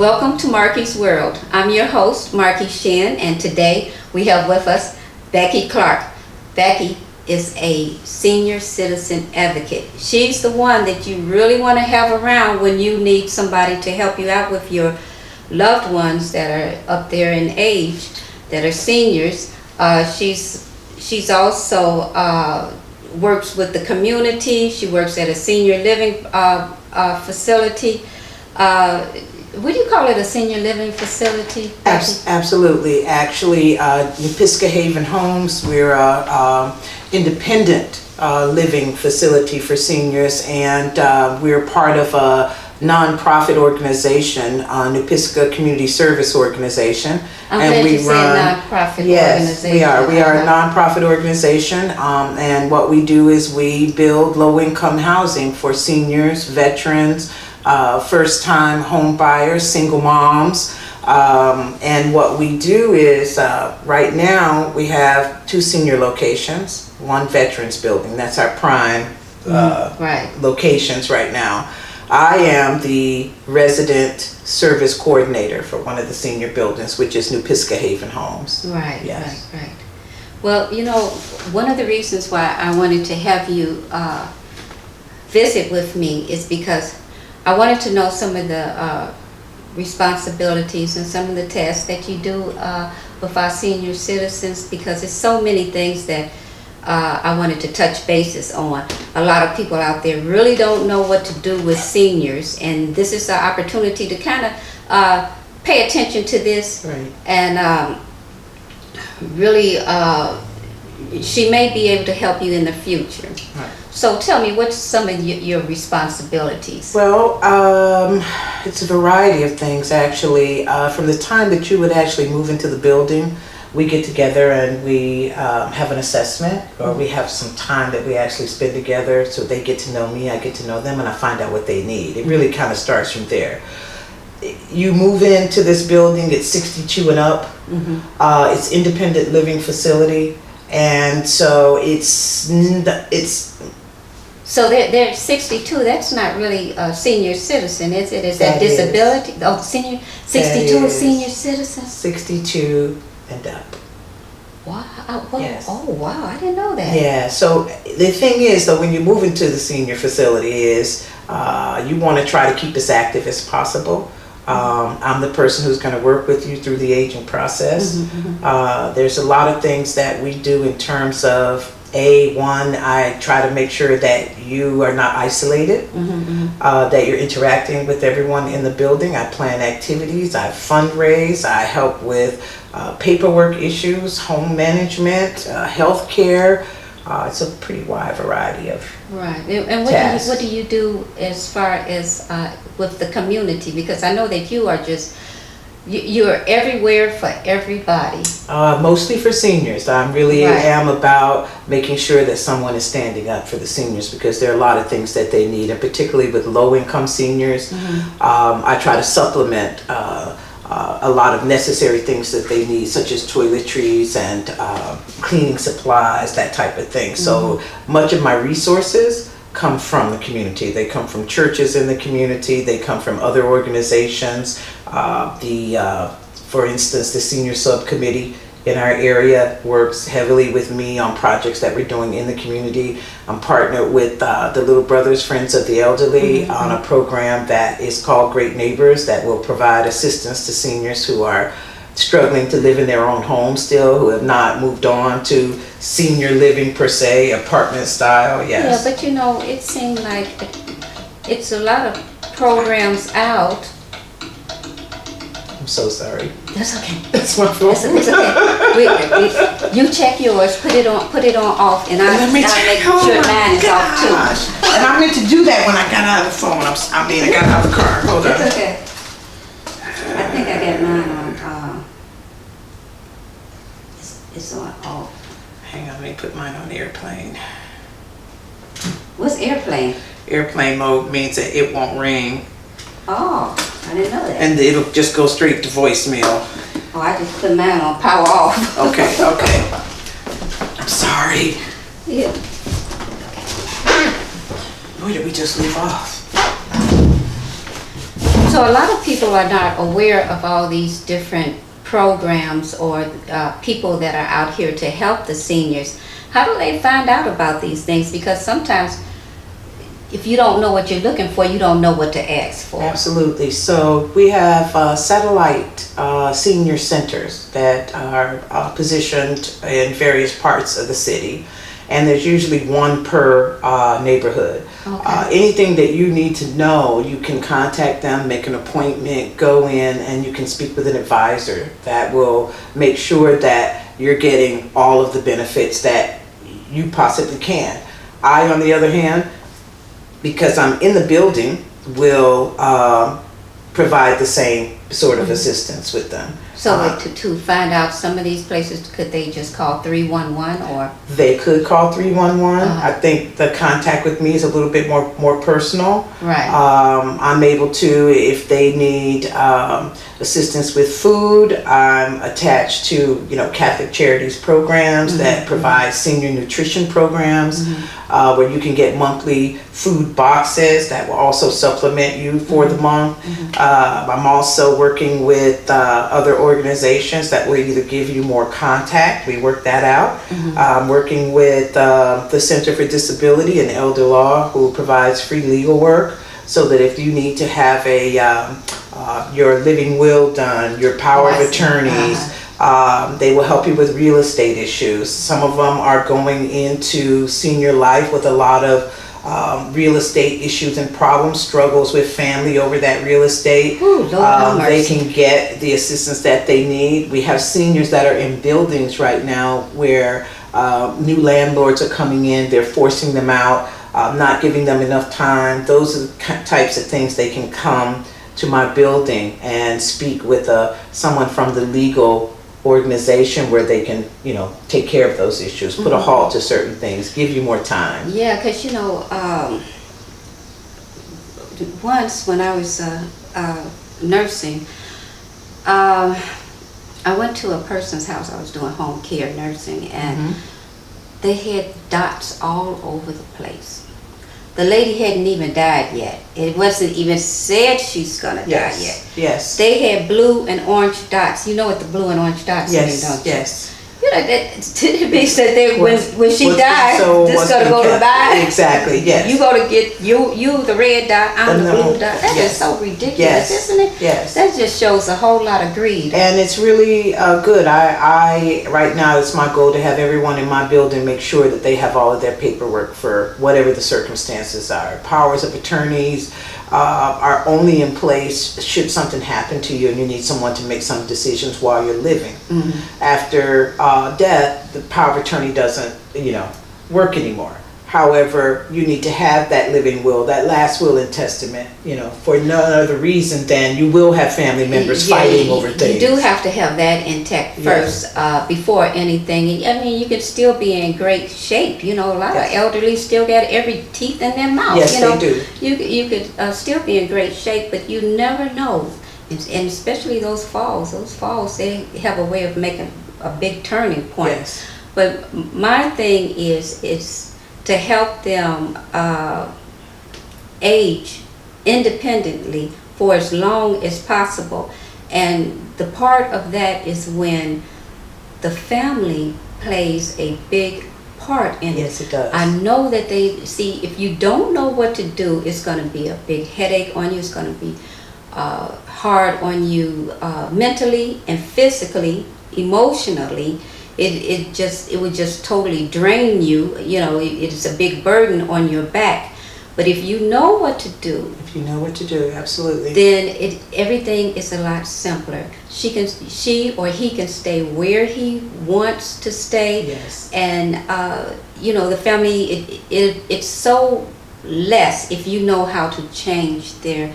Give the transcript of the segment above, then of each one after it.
Welcome to Markie's World. I'm your host, Markie Shinn, and today we have with us Becky Clark. Becky is a senior citizen advocate. She's the one that you really want to have around when you need somebody to help you out with your loved ones that are up there in age, that are seniors. She's also works with the community. She works at a senior living facility. Would you call it a senior living facility? Absolutely. Actually, know.Her Haven Homes, we're a independent living facility for seniors, and we're part of a non-profit organization, know.Her Community Service Organization. And we run non-profit organization. Yes, we are a non-profit organization, and what we do is we build low-income housing for seniors, veterans, first-time home buyers, single moms, and what we do is right now we have 2 senior locations, 1 veterans building. That's our prime locations right now. I am the resident service coordinator for one of the senior buildings, which is know.Her Haven Homes. Right, yes. right. Well, you know, one of the reasons why I wanted to have you visit with me is because I wanted to know some of the responsibilities and some of the tasks that you do with our senior citizens, because there's so many things that I wanted to touch bases on. A lot of people out there really don't know what to do with seniors, and this is an opportunity to kind of pay attention to this. Right. And really, she may be able to help you in the future. Right. So tell me, what's some of your responsibilities? Well, it's a variety of things actually. From the time that you would actually move into the building, we get together and we have an assessment, or we have some time that we actually spend together, so they get to know me, I get to know them, and I find out what they need. It really kind of starts from there. You move into this building, it's 62 and up. Mm-hmm. It's independent living facility, and so it's So they're 62. That's not really a senior citizen, is it? Is that disability? Oh, senior 62 is senior citizen. 62 and up. Wow. Well, yes. Oh, wow. I didn't know that. Yeah. So the thing is, though, when you move into the senior facility, is you want to try to keep as active as possible. I'm the person who's going to work with you through the aging process. Mm-hmm. There's a lot of things that we do in terms of one, I try to make sure that you are not isolated, that you're interacting with everyone in the building. I plan activities, I fundraise, I help with paperwork issues, home management, health care. It's a pretty wide variety of And what do you do as far as with the community? Because I know that you are you're everywhere for everybody. Mostly for seniors. I really am about making sure that someone is standing up for the seniors, because there are a lot of things that they need, and particularly with low-income seniors, I try to supplement a lot of necessary things that they need, such as toiletries and cleaning supplies, that type of thing. So much of my resources come from the community. They come from churches in the community. They come from other organizations. For instance, the senior subcommittee in our area works heavily with me on projects that we're doing in the community. I'm partnered with the Little Brothers Friends of the Elderly on a program that is called Great Neighbors, that will provide assistance to seniors who are struggling to live in their own home still, who have not moved on to senior living per se, apartment style. Yes. Yeah, but you know, it seemed like it's a lot of programs out. I'm so sorry. That's okay. That's my fault. It's okay. You check yours, put it on off, and I'll make sure mine is off too. And I meant to do that when I got out of the phone. I got out of the car. Hold on. It's okay. I think I got mine on. It's on off. Hang on, let me put mine on airplane. What's airplane? Airplane mode means that it won't ring. Oh, I didn't know that. And it'll just go straight to voicemail. Oh, I just put mine on power off. Okay. I'm sorry. Yeah. Where did we just leave off? So know, a lot of people are not aware of all these different programs or people that are out here to help the seniors. How do they find out about these things? Because sometimes if you don't know what you're looking for, you don't know what to ask for. Absolutely. So we have satellite senior centers that are positioned in various parts of the city, and there's usually one per neighborhood. Okay. Anything that you need to know, you can contact them, make an appointment, go in, and you can speak with an advisor that will make sure that you're getting all of the benefits that you possibly can. I, on the other hand, because I'm in the building, will provide the same sort of assistance with them. So to find out some of these places, could they just call 311 or? They could call 311. Uh-huh. I think the contact with me is a little bit more personal. Right. I'm able to, if they need assistance with food, I'm attached to Catholic Charities programs that provide senior nutrition programs where you can get monthly food boxes that will also supplement you for the month. I'm also working with other organizations that will either give you more contact. We work that out. I'm working with the Center for Disability and Elder Law, who provides free legal work, so that if you need to have your living will done, your power of attorneys, they will help you with real estate issues. Some of them are going into senior life with a lot of real estate issues and problems, struggles with family over that real estate. Ooh, Lord have mercy. They can get the assistance that they need. We have seniors that are in buildings right now where new landlords are coming in, they're forcing them out, not giving them enough time. Those are the types of things. They can come to my building and speak with someone from the legal organization where they can, take care of those issues, put a halt to certain things, give you more time. Yeah, because once when I was nursing, I went to a person's house. I was doing home care nursing, and they had dots all over the place. The lady hadn't even died yet. It wasn't even said she's gonna die yet. Yes. They had blue and orange dots. You know what the blue and orange dots mean, don't you? Yes. It means that when she dies, this gonna go to die. Exactly. Yes. You gonna get you the red dot, I'm the blue dot. That is so ridiculous, isn't it? Yes. That just shows a whole lot of greed. And it's really good. I right now it's my goal to have everyone in my building make sure that they have all of their paperwork for whatever the circumstances are. Powers of attorneys are only in place should something happen to you and you need someone to make some decisions while you're living. After death, the power of attorney doesn't, work anymore. However, you need to have that living will, that last will and testament, for no other reason than you will have family members fighting over things. You do have to have that intact first before anything. I mean, you can still be in great shape. A lot of elderly still got every teeth in their mouth. Yes, they do. You could still be in great shape, but you never know. And especially those falls, they have a way of making a big turning point. Yes. But my thing is to help them age independently for as long as possible. And the part of that is when the family plays a big part in it. Yes, it does. I know that if you don't know what to do, it's going to be a big headache on you. It's going to be hard on you mentally and physically, emotionally. It would just totally drain you. It's a big burden on your back. But if you know what to do, absolutely, then everything is a lot simpler. She or he can stay where he wants to stay. Yes. And the family, it's so less if you know how to change their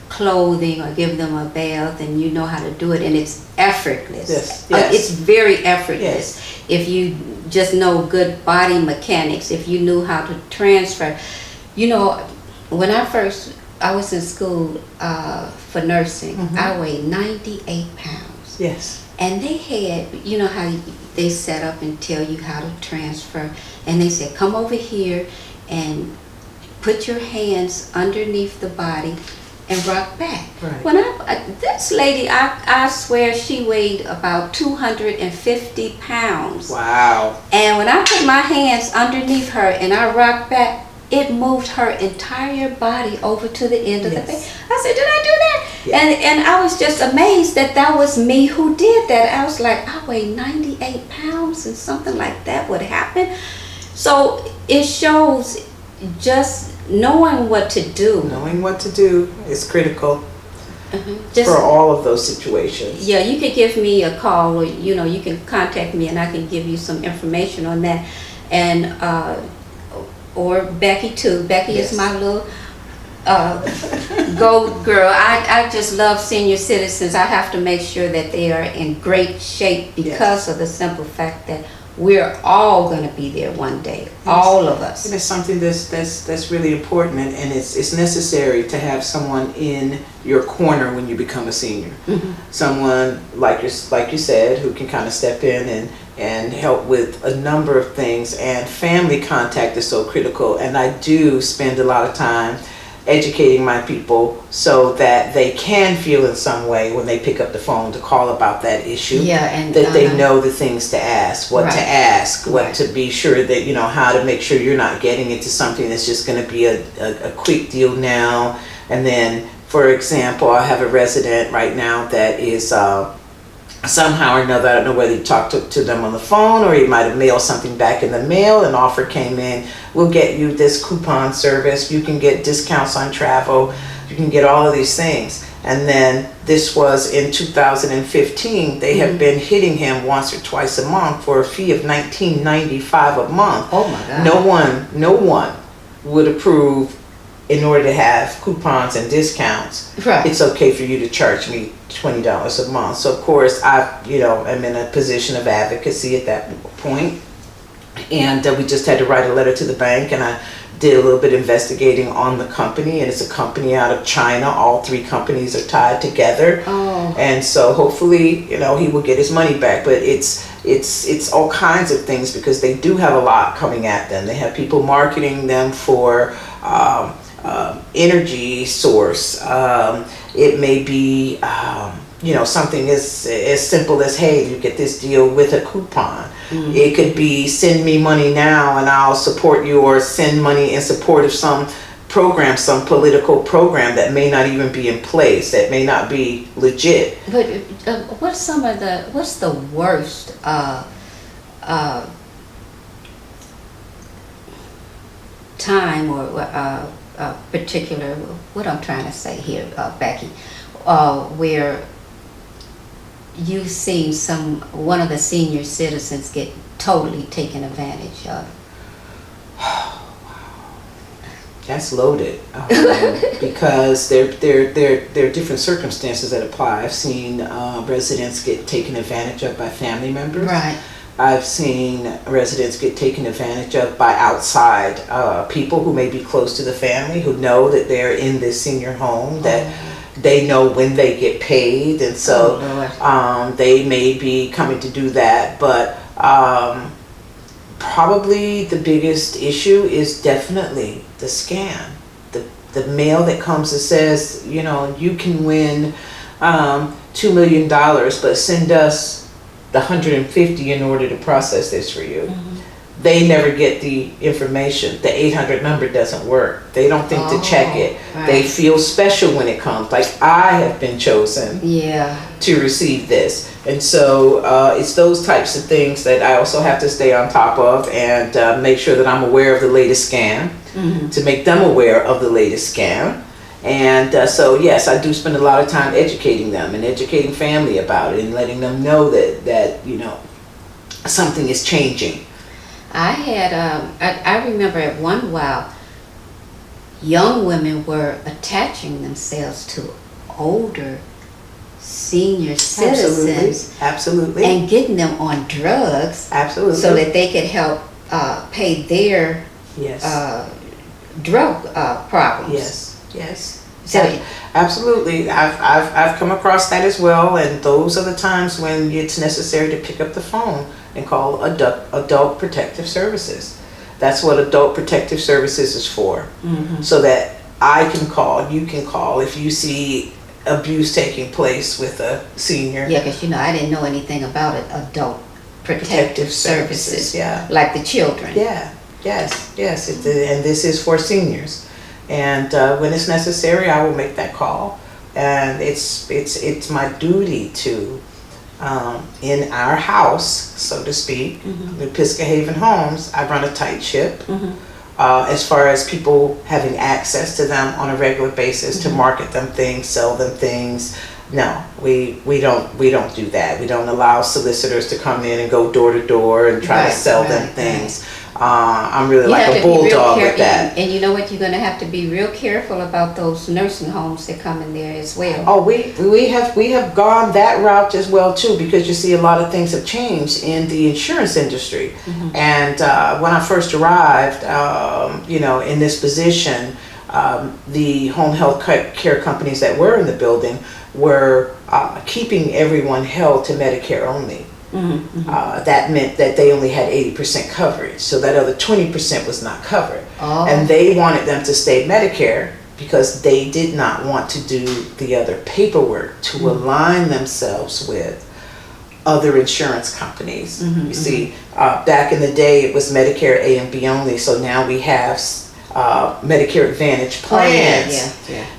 clothing or give them a bath, and you know how to do it, and it's effortless. Yes. It's very effortless. Yes. If you just know good body mechanics, if you knew how to transfer. When I was in school for nursing, I weighed 98 pounds. Yes. And they had, how they set up and tell you how to transfer, and they said, come over here and put your hands underneath the body and rock back. Right. When this lady, I swear she weighed about 250 pounds. Wow. And when I put my hands underneath her and I rocked back, it moved her entire body over to the end of the bed. I said, did I do that? Yeah. And I was just amazed that was me who did that. I was like, I weigh 98 pounds and something like that would happen. So it shows just knowing what to do. Knowing what to do is critical Just, for all of those situations. yeah, you could give me a call, or you can contact me and I can give you some information on that. And or Becky too. Becky Yes. is my little go girl. I just love senior citizens. I have to make sure that they are in great shape because of the simple fact that we're all going to be there one day, all of us. And it's something that's really important, and it's necessary to have someone in your corner when you become a senior. Someone like you said, who can kind of step in and help with a number of things. And family contact is so critical, and I do spend a lot of time educating my people so that they can feel in some way when they pick up the phone to call about that issue. Yeah, and that they know the things to ask, what to ask, what Right. to be sure that how to make sure you're not getting into something that's just going to be a quick deal now. And then, for example, I have a resident right now that is somehow or another, I don't know whether he talked to them on the phone or he might have mailed something back in the mail. An offer came in, we'll get you this coupon service, you can get discounts on travel, you can get all of these things. And then this was in 2015. They have been hitting him once or twice a month for a fee of $19.95 a month. Oh my God. No one would approve, in order to have coupons and discounts, Right. it's okay for you to charge me $20 a month. So of course I am in a position of advocacy at that point, and we just had to write a letter to the bank, and I did a little bit of investigating on the company, and it's a company out of China. All three companies are tied together. Oh. And so hopefully he will get his money back. But it's all kinds of things, because they do have a lot coming at them. They have people marketing them for energy source. It may be something as simple as, hey, you get this deal with a coupon. It could be, send me money now and I'll support you, or send money in support of some program, some political program that may not even be in place, that may not be legit. But what's the worst time or particular, what I'm trying to say here, Becky, where you've seen one of the senior citizens get totally taken advantage of? That's loaded, because there are different circumstances that apply. I've seen residents get taken advantage of by family members. Right. I've seen residents get taken advantage of by outside people who may be close to the family, who know that they're in this senior home, that they know when they get paid, and so they may be coming to do that. But probably the biggest issue is definitely the scam, the mail that comes that says, you can win $2 million, but send us the 150 in order to process this for you. They never get the information. The 800 number doesn't work. They don't think to check it. Right. They feel special when it comes, like, I have been chosen to receive this. And so it's those types of things that I also have to stay on top of, and make sure that I'm aware of the latest scam, to make them aware of the latest scam. And so yes, I do spend a lot of time educating them and educating family about it, and letting them know that something is changing. I had I remember at one while young women were attaching themselves to older senior citizens, Absolutely. and getting them on drugs, Absolutely. so that they could help pay their drug problems. Yes. So, Absolutely. I've come across that as well, and those are the times when it's necessary to pick up the phone and call Adult Protective Services. That's what Adult Protective Services is for. So that I can call, you can call if you see abuse taking place with a senior. Yeah, because I didn't know anything about it. Adult protective services, yeah. like the children. Yeah, yes. And this is for seniors. And when it's necessary, I will make that call. And it's my duty to, in our house, so to speak, the Pisgah Haven Homes, I run a tight ship. As far as people having access to them on a regular basis to market them things, sell them things. No, we don't do that. We don't allow solicitors to come in and go door to door and try to sell them things. I'm really like a bulldog with that. And you know what? You're going to have to be real careful about those nursing homes that come in there as well. Oh, we have gone that route as well too, because you see a lot of things have changed in the insurance industry. And when I first arrived, in this position, the home health care companies that were in the building were keeping everyone held to Medicare only. That meant that they only had 80% coverage, so that other 20% was not covered. And they wanted them to stay Medicare because they did not want to do the other paperwork to align themselves with other insurance companies. You see, back in the day it was Medicare A and B only, so now we have Medicare Advantage plans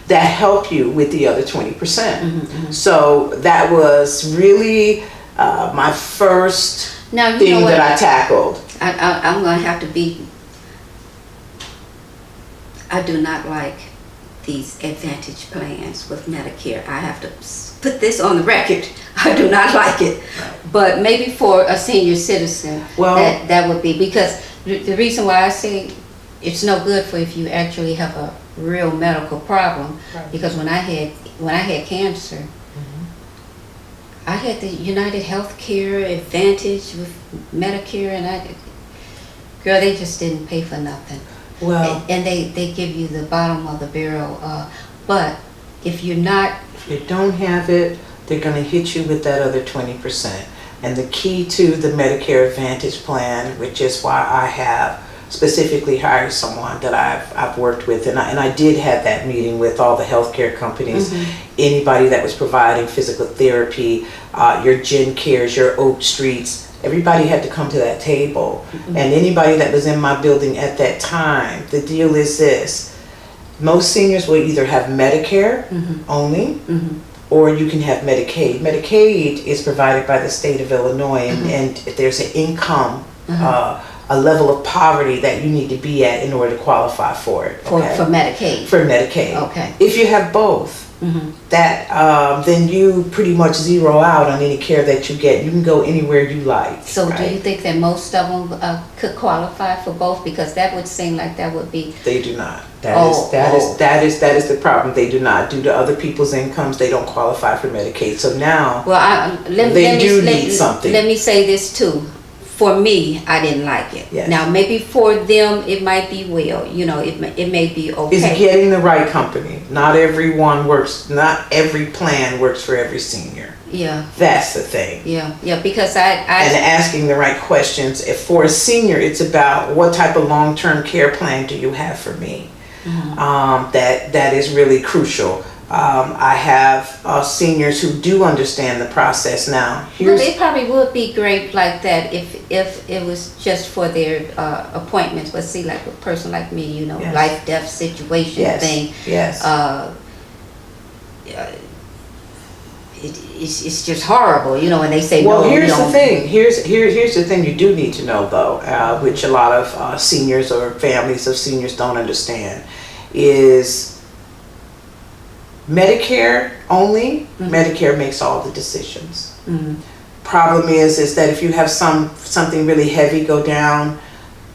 that help you with the other 20%. So that was really my first thing that I tackled. I'm going to have to be, I do not like these Advantage plans with Medicare. I have to put this on the record. I do not like it. But maybe for a senior citizen, that would be, because the reason why I say it's no good for if you actually have a real medical problem, because when I had cancer, I had the United Healthcare Advantage with Medicare, and they just didn't pay for nothing. Well, and they give you the bottom of the barrel. But if you don't have it, they're going to hit you with that other 20%. And the key to the Medicare Advantage plan, which is why I have specifically hired someone that I've worked with, and I did have that meeting with all the healthcare companies, anybody that was providing physical therapy, your Gen Cares, your Oak Streets, everybody had to come to that table. And anybody that was in my building at that time, the deal is this: most seniors will either have Medicare only, or you can have Medicaid. Medicaid is provided by the state of Illinois, and there's an income, a level of poverty that you need to be at in order to qualify for it. For Medicaid. For Medicaid. Okay. If you have both, then you pretty much zero out on any care that you get. You can go anywhere you like. So do you think that most of them could qualify for both? Because that would seem like that would be. They do not. That is the problem. They do not. Due to other people's incomes, they don't qualify for Medicaid. So now they need something. Let me say this too. For me, I didn't like it. Yes. Now, maybe for them, it might be well. It may be okay. It's getting the right company. Not everyone works. Not every plan works for every senior. Yeah. That's the thing. Yeah. Because and asking the right questions. If for a senior, it's about what type of long-term care plan do you have for me? That is really crucial. I have seniors who do understand the process now. They probably would be great like that if it was just for their appointments. But see, like a person like me, life death situation thing. Yes. It's just horrible, when they say no. Well, here's the thing. Here's the thing you do need to know though, which a lot of seniors or families of seniors don't understand, is Medicare only. Medicare makes all the decisions. Problem is that if you have something really heavy go down,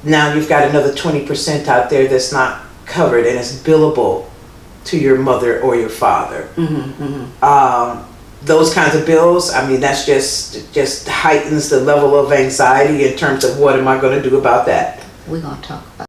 now you've got another 20% out there that's not covered and it's billable to your mother or your father. Those kinds of bills, I mean, that's just heightens the level of anxiety in terms of what am I going to do about that. We're going to talk about